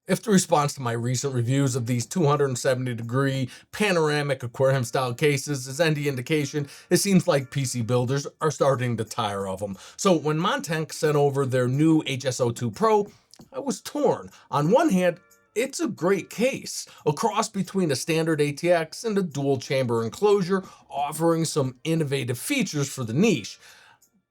If the response to my recent reviews of these 270-degree panoramic aquarium-style cases is any indication, it seems like PC builders are starting to tire of them. So when Montech sent over their new HS02 Pro, I was torn. On one hand, it's a great case, a cross between a standard ATX and a dual chamber enclosure, offering some innovative features for the niche.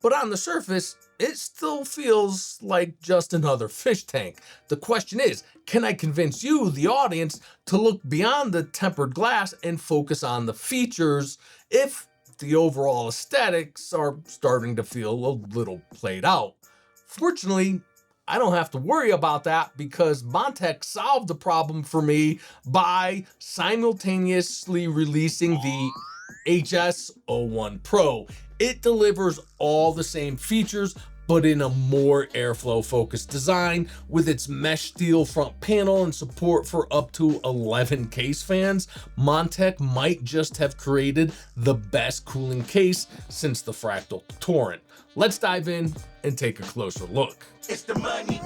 But on the surface, it still feels like just another fish tank. The question is, can I convince you, the audience, to look beyond the tempered glass and focus on the features if the overall aesthetics are starting to feel a little played out? Fortunately, I don't have to worry about that because Montech solved the problem for me by simultaneously releasing the HS01 Pro. It delivers all the same features, but in a more airflow focused design with its mesh steel front panel and support for up to 11 case fans. Montech might just have created the best cooling case since the Fractal Torrent. Let's dive in and take a closer look. It's the money.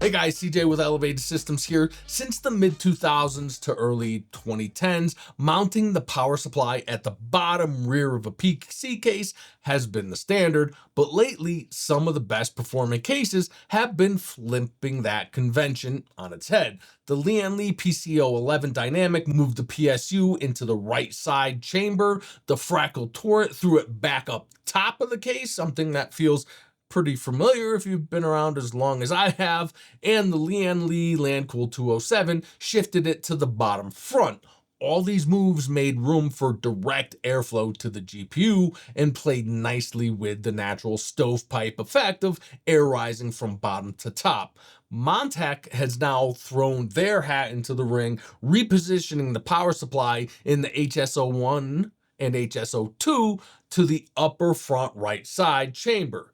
Hey guys, CJ with Elevated Systems here. Since the mid-2000s to early 2010s, mounting the power supply at the bottom rear of a PC case has been the standard, but lately some of the best performing cases have been flipping that convention on its head. The Lian Li PC01 Dynamic moved the PSU into the right side chamber. The Fractal Torrent threw it back up top of the case, something that feels pretty familiar if you've been around as long as I have, and the Lian Li Lancool 207 shifted it to the bottom front. All these moves made room for direct airflow to the GPU and played nicely with the natural stovepipe effect of air rising from bottom to top. Montech has now thrown their hat into the ring, repositioning the power supply in the HS01 and HS02 to the upper front right side chamber.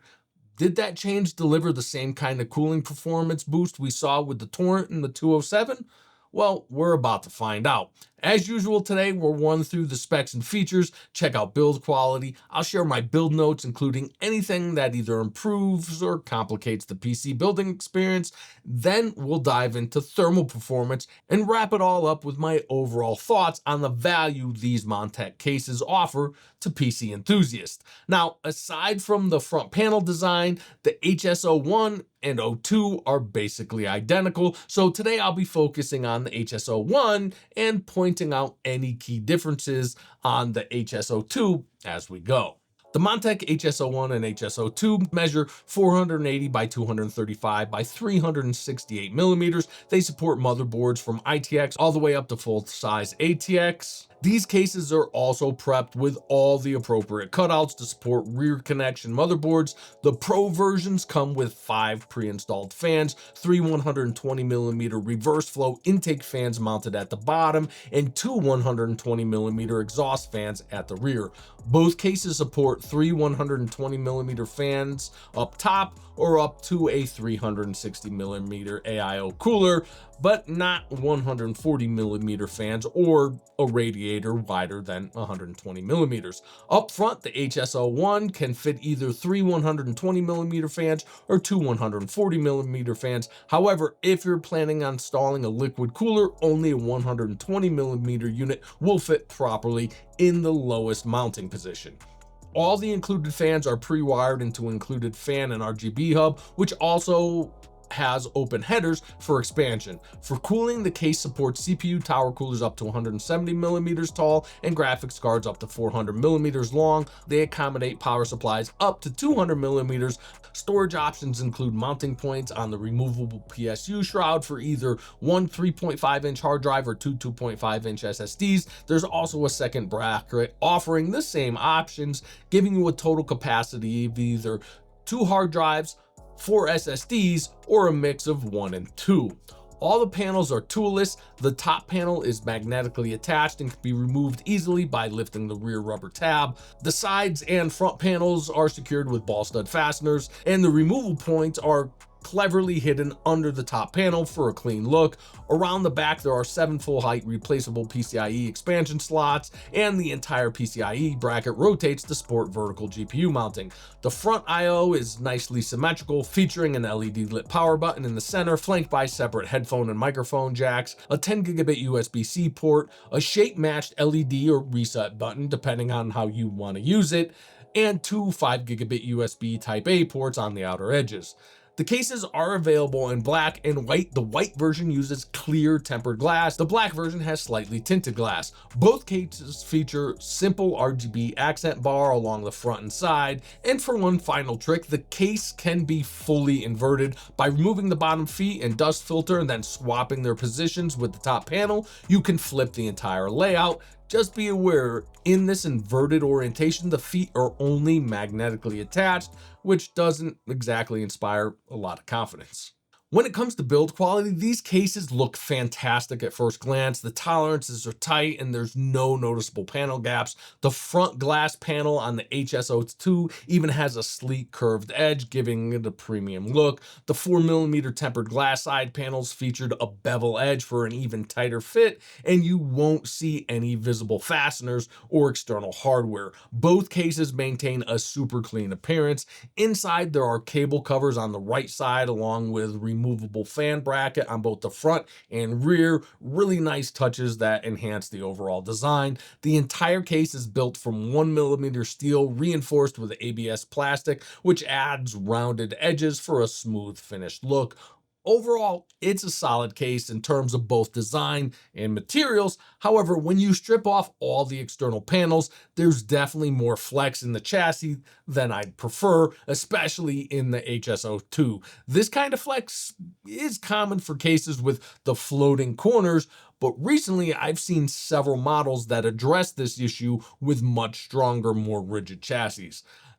Did that change deliver the same kind of cooling performance boost we saw with the Torrent and the 207? Well, we're about to find out. As usual today, we'll run through the specs and features, check out build quality. I'll share my build notes, including anything that either improves or complicates the PC building experience. Then we'll dive into thermal performance and wrap it all up with my overall thoughts on the value these Montech cases offer to PC enthusiasts. Now, aside from the front panel design, the HS01 and 02 are basically identical. So today I'll be focusing on the HS01 and pointing out any key differences on the HS02 as we go. The Montech HS01 and HS02 measure 480 by 235 by 368 millimeters. They support motherboards from ITX all the way up to full-size ATX. These cases are also prepped with all the appropriate cutouts to support rear connection motherboards. The Pro versions come with 5 pre-installed fans, 3 120mm reverse flow intake fans mounted at the bottom, and 2 120mm exhaust fans at the rear. Both cases support 3 120mm fans up top or up to a 360mm AIO cooler, but not 140mm fans or a radiator wider than 120 millimeters. Up front, the HS01 can fit either 3 120mm fans or 2 140mm fans. However, if you're planning on installing a liquid cooler, only a 120mm unit will fit properly in the lowest mounting position. All the included fans are pre-wired into included fan and RGB hub, which also has open headers for expansion. For cooling, the case supports CPU tower coolers up to 170 millimeters tall and graphics cards up to 400 millimeters long. They accommodate power supplies up to 200 millimeters. Storage options include mounting points on the removable PSU shroud for either one 3.5-inch hard drive or two 2.5-inch SSDs. There's also a second bracket offering the same options, giving you a total capacity of either 2 hard drives, 4 SSDs, or a mix of 1 and 2. All the panels are toolless. The top panel is magnetically attached and can be removed easily by lifting the rear rubber tab. The sides and front panels are secured with ball stud fasteners, and the removal points are cleverly hidden under the top panel for a clean look. Around the back, there are 7 full-height replaceable PCIe expansion slots, and the entire PCIe bracket rotates to support vertical GPU mounting. The front I/O is nicely symmetrical, featuring an LED lit power button in the center, flanked by separate headphone and microphone jacks, a 10 gigabit USB-C port, a shape-matched LED or reset button, depending on how you want to use it, and 2 5 gigabit USB Type-A ports on the outer edges. The cases are available in black and white. The white version uses clear tempered glass. The black version has slightly tinted glass. Both cases feature simple RGB accent bar along the front and side. And for one final trick, the case can be fully inverted. By removing the bottom feet and dust filter and then swapping their positions with the top panel, you can flip the entire layout. Just be aware, in this inverted orientation, the feet are only magnetically attached, which doesn't exactly inspire a lot of confidence. When it comes to build quality, these cases look fantastic at first glance. The tolerances are tight and there's no noticeable panel gaps. The front glass panel on the HS02 even has a sleek curved edge, giving it a premium look. The 4mm tempered glass side panels featured a bevel edge for an even tighter fit, and you won't see any visible fasteners or external hardware. Both cases maintain a super clean appearance. Inside, there are cable covers on the right side, along with removable fan bracket on both the front and rear. Really nice touches that enhance the overall design. The entire case is built from 1mm steel reinforced with ABS plastic, which adds rounded edges for a smooth finished look. Overall, it's a solid case in terms of both design and materials. However, when you strip off all the external panels, there's definitely more flex in the chassis than I'd prefer, especially in the HS02. This kind of flex is common for cases with the floating corners, but recently I've seen several models that address this issue with much stronger, more rigid chassis.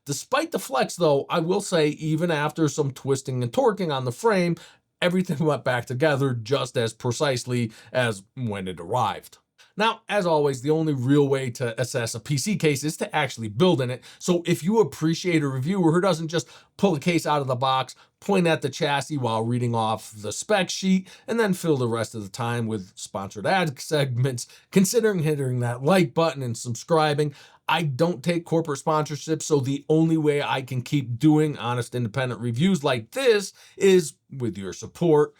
Despite the flex though, I will say even after some twisting and torquing on the frame, everything went back together just as precisely as when it arrived. Now, as always, the only real way to assess a PC case is to actually build in it. So if you appreciate a reviewer who doesn't just pull a case out of the box, point at the chassis while reading off the spec sheet, and then fill the rest of the time with sponsored ad segments, considering hitting that like button and subscribing. I don't take corporate sponsorships, so the only way I can keep doing honest independent reviews like this is with your support.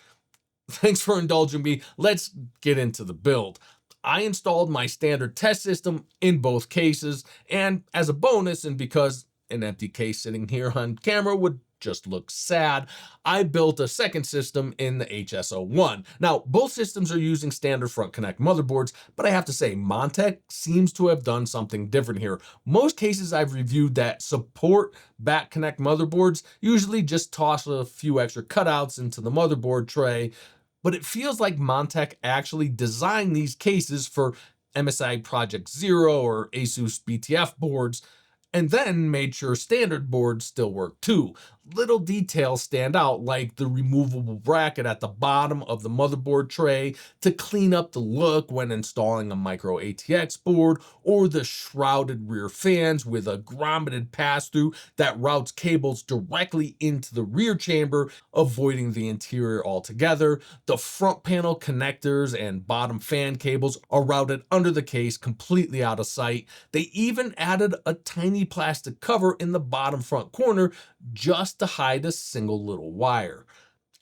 Thanks for indulging me. Let's get into the build. I installed my standard test system in both cases, and as a bonus, and because an empty case sitting here on camera would just look sad, I built a second system in the HS01. Now, both systems are using standard front connect motherboards, but I have to say, Montech seems to have done something different here. Most cases I've reviewed that support back connect motherboards usually just toss a few extra cutouts into the motherboard tray, but it feels like Montech actually designed these cases for MSI Project Zero or ASUS BTF boards, and then made sure standard boards still work too. Little details stand out, like the removable bracket at the bottom of the motherboard tray to clean up the look when installing a micro ATX board, or the shrouded rear fans with a grommeted pass-through that routes cables directly into the rear chamber, avoiding the interior altogether. The front panel connectors and bottom fan cables are routed under the case, completely out of sight. They even added a tiny plastic cover in the bottom front corner just to hide a single little wire.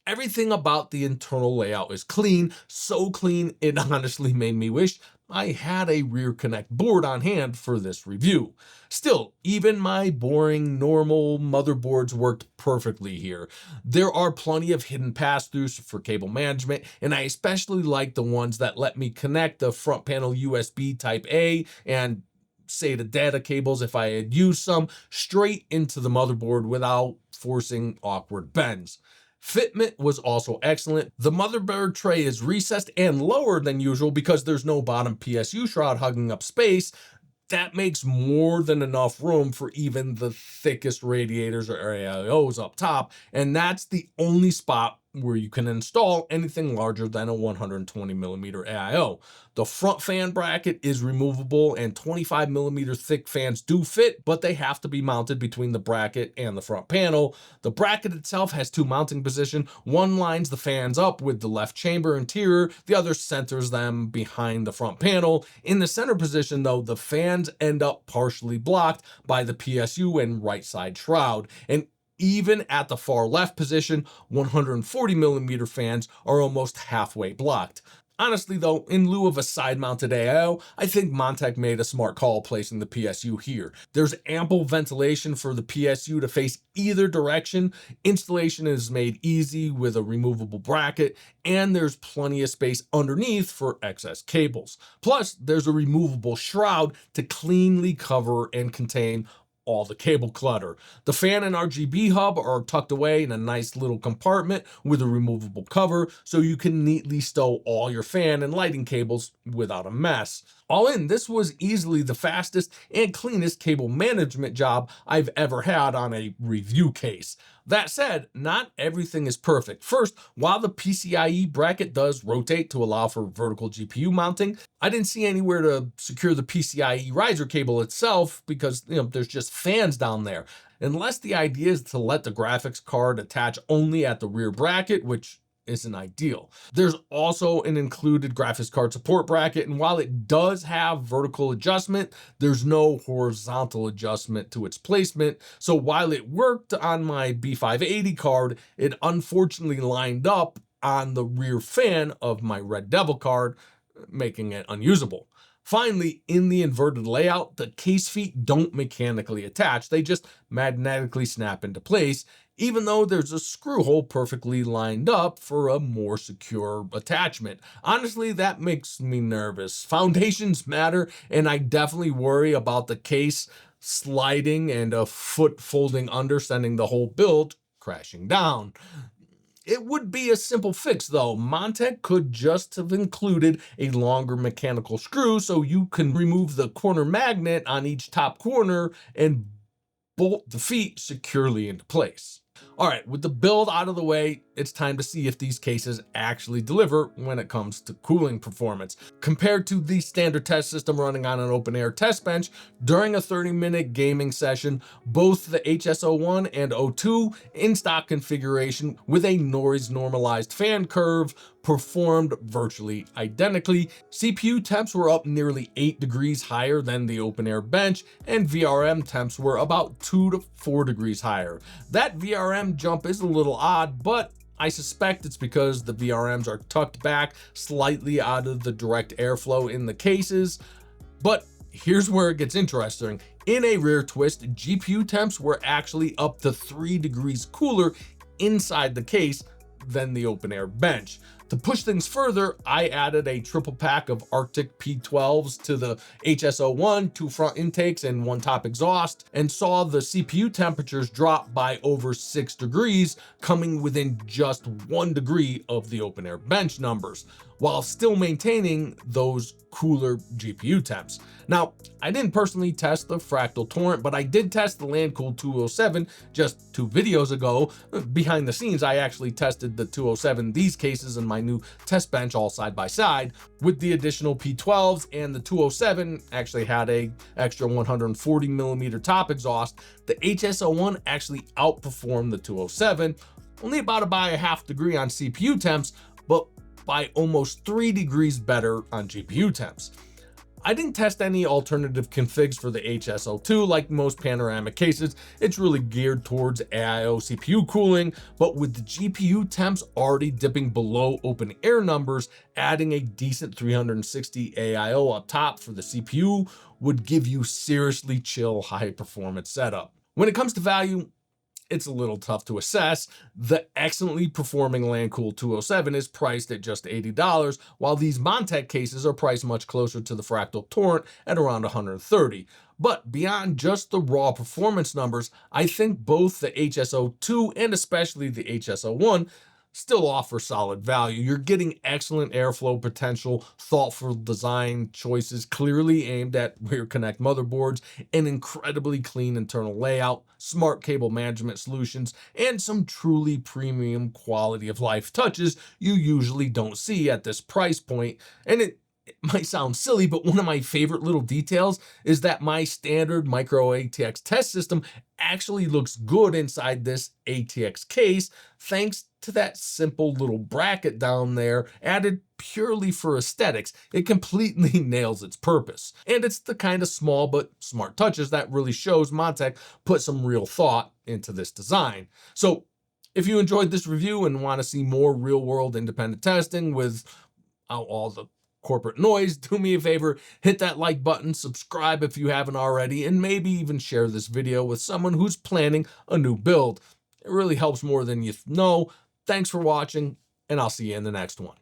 Everything about the internal layout is clean, so clean it honestly made me wish I had a rear connect board on hand for this review. Still, even my boring normal motherboards worked perfectly here. There are plenty of hidden pass-throughs for cable management, and I especially like the ones that let me connect the front panel USB Type A and SATA data cables, if I had used some, straight into the motherboard without forcing awkward bends. Fitment was also excellent. The motherboard tray is recessed and lower than usual because there's no bottom PSU shroud hugging up space. That makes more than enough room for even the thickest radiators or AIOs up top, and that's the only spot where you can install anything larger than a 120mm AIO. The front fan bracket is removable and 25mm thick fans do fit, but they have to be mounted between the bracket and the front panel. The bracket itself has two mounting positions. One lines the fans up with the left chamber interior, the other centers them behind the front panel. In the center position though, the fans end up partially blocked by the PSU and right side shroud. And even at the far left position, 140mm fans are almost halfway blocked. Honestly though, in lieu of a side-mounted AIO, I think Montech made a smart call placing the PSU here. There's ample ventilation for the PSU to face either direction, installation is made easy with a removable bracket, and there's plenty of space underneath for excess cables. Plus, there's a removable shroud to cleanly cover and contain all the cable clutter. The fan and RGB hub are tucked away in a nice little compartment with a removable cover, so you can neatly stow all your fan and lighting cables without a mess. All in, this was easily the fastest and cleanest cable management job I've ever had on a review case. That said, not everything is perfect. First, while the PCIe bracket does rotate to allow for vertical GPU mounting, I didn't see anywhere to secure the PCIe riser cable itself because, there's just fans down there. Unless the idea is to let the graphics card attach only at the rear bracket, which isn't ideal. There's also an included graphics card support bracket, and while it does have vertical adjustment, there's no horizontal adjustment to its placement. So while it worked on my B580 card, it unfortunately lined up on the rear fan of my Red Devil card, making it unusable. Finally, in the inverted layout, the case feet don't mechanically attach, they just magnetically snap into place, even though there's a screw hole perfectly lined up for a more secure attachment. Honestly, that makes me nervous. Foundations matter, and I definitely worry about the case sliding and a foot folding under, sending the whole build crashing down. It would be a simple fix though. Montech could just have included a longer mechanical screw so you can remove the corner magnet on each top corner and bolt the feet securely into place. All right, with the build out of the way, it's time to see if these cases actually deliver when it comes to cooling performance. Compared to the standard test system running on an open air test bench, during a 30-minute gaming session, both the HS01 and 02 in stock configuration with a noise normalized fan curve performed virtually identically. CPU temps were up nearly 8 degrees higher than the open air bench, and VRM temps were about 2 to 4 degrees higher. That VRM jump is a little odd, but I suspect it's because the VRMs are tucked back slightly out of the direct airflow in the cases. But here's where it gets interesting. In a rear twist, GPU temps were actually up to 3 degrees cooler inside the case than the open air bench. To push things further, I added a triple pack of Arctic P12s to the HS01, 2 front intakes and 1 top exhaust, and saw the CPU temperatures drop by over 6 degrees, coming within just 1 degree of the open air bench numbers, while still maintaining those cooler GPU temps. Now, I didn't personally test the Fractal Torrent, but I did test the Lancool 207 just 2 videos ago. Behind the scenes, I actually tested the 207, these cases, in my new test bench all side by side. With the additional P12s, and the 207 actually had a extra 140mm top exhaust, the HS01 actually outperformed the 207, only about by a half degree on CPU temps, but by almost 3 degrees better on GPU temps. I didn't test any alternative configs for the HS02. Like most panoramic cases, it's really geared towards AIO CPU cooling, but with the GPU temps already dipping below open air numbers, adding a decent 360 AIO up top for the CPU would give you seriously chill high performance setup. When it comes to value, it's a little tough to assess. The excellently performing Lancool 207 is priced at just $80, while these Montech cases are priced much closer to the Fractal Torrent at around $130. But beyond just the raw performance numbers, I think both the HS02 and especially the HS01 still offer solid value. You're getting excellent airflow potential, thoughtful design choices clearly aimed at rear connect motherboards, an incredibly clean internal layout, smart cable management solutions, and some truly premium quality of life touches you usually don't see at this price point. And it might sound silly, but one of my favorite little details is that my standard micro ATX test system actually looks good inside this ATX case, thanks to that simple little bracket down there added purely for aesthetics. It completely nails its purpose. And it's the kind of small but smart touches that really shows Montech put some real thought into this design. So if you enjoyed this review and want to see more real-world independent testing with all the corporate noise, do me a favor, hit that like button, subscribe if you haven't already, and maybe even share this video with someone who's planning a new build. It really helps more than you know. Thanks for watching, and I'll see you in the next one.